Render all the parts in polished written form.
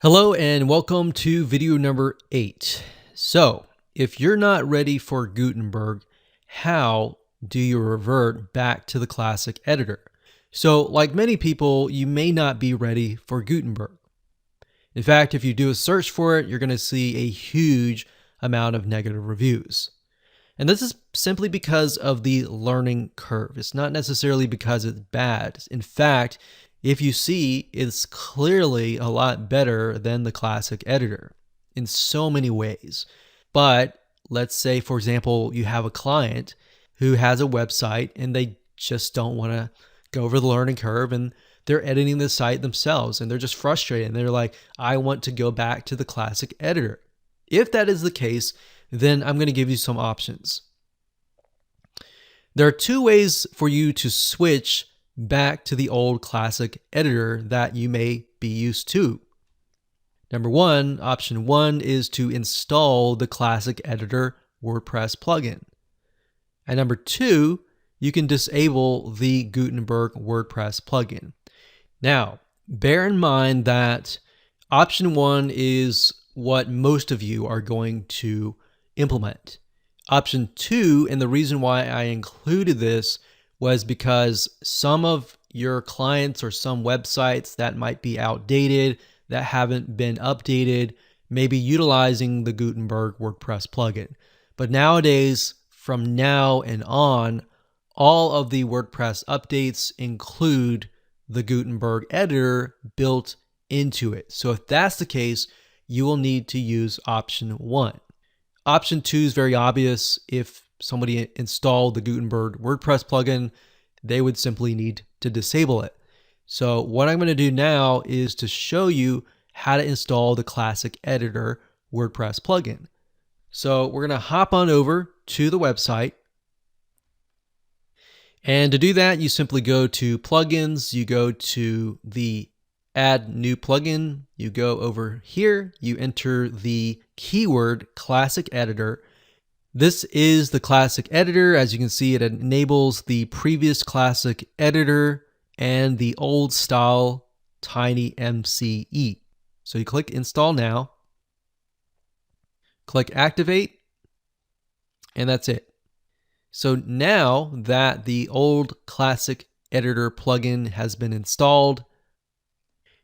Hello and welcome to video number 8. So, if you're not ready for Gutenberg, how do you revert back to the classic editor? So, like many people, you may not be ready for Gutenberg. In fact, if you do a search for it, you're going to see a huge amount of negative reviews. And this is simply because of the learning curve. It's not necessarily because it's bad. In fact, if you see, it's clearly a lot better than the classic editor in so many ways. But let's say, for example, you have a client who has a website and they just don't want to go over the learning curve and they're editing the site themselves and they're just frustrated and they're like, I want to go back to the classic editor. If that is the case, then I'm going to give you some options. There are two ways for you to switch back to the old classic editor that you may be used to. Number one, option one is to install the classic editor WordPress plugin. And number two, you can disable the Gutenberg WordPress plugin. Now, bear in mind that option one is what most of you are going to implement. Option two, and the reason why I included this was because some of your clients or some websites that might be outdated, that haven't been updated, may be utilizing the Gutenberg WordPress plugin. But nowadays, from now and on, all of the WordPress updates include the Gutenberg editor built into it. So if that's the case, you will need to use option one. Option two is very obvious. If somebody installed the Gutenberg WordPress plugin, they would simply need to disable it. So what I'm going to do now is to show you how to install the classic editor WordPress plugin. So we're going to hop on over to the website. And to do that, you simply go to plugins, you go to the add new plugin, you go over here, you enter the keyword classic editor. This is the classic editor. As you can see, it enables the previous classic editor and the old style TinyMCE. So you click install now, click activate, and that's it. So now that the old classic editor plugin has been installed,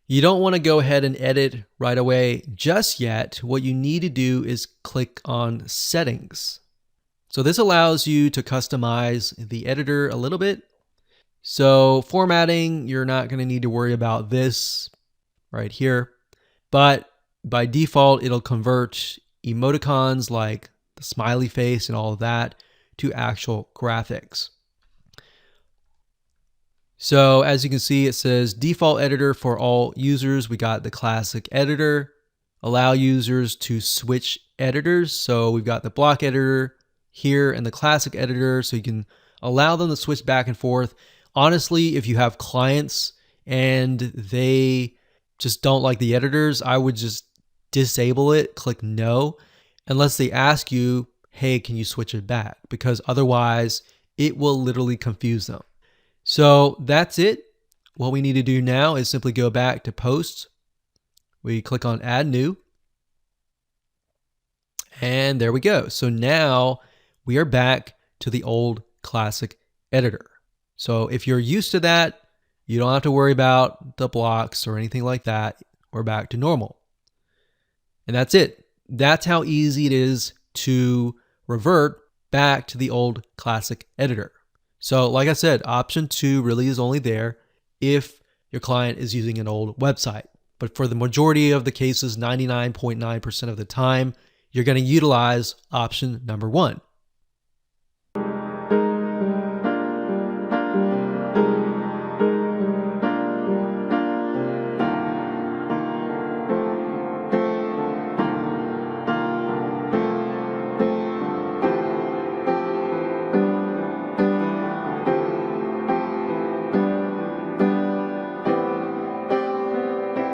you don't want to go ahead and edit right away just yet. What you need to do is click on settings. So this allows you to customize the editor a little bit. So formatting, you're not going to need to worry about this right here. But by default, it'll convert emoticons like the smiley face and all of that to actual graphics. So as you can see, it says default editor for all users. We got the classic editor, allow users to switch editors. So we've got the block editor here and the classic editor. So you can allow them to switch back and forth. Honestly, if you have clients and they just don't like the editors, I would just disable it, click no, unless they ask you, hey, can you switch it back? Because otherwise it will literally confuse them. So that's it. What we need to do now is simply go back to posts. We click on add new. And there we go. So now we are back to the old classic editor. So if you're used to that, you don't have to worry about the blocks or anything like that. We're back to normal. And that's it. That's how easy it is to revert back to the old classic editor. So like I said, option two really is only there if your client is using an old website. But for the majority of the cases, 99.9% of the time, you're going to utilize option number one.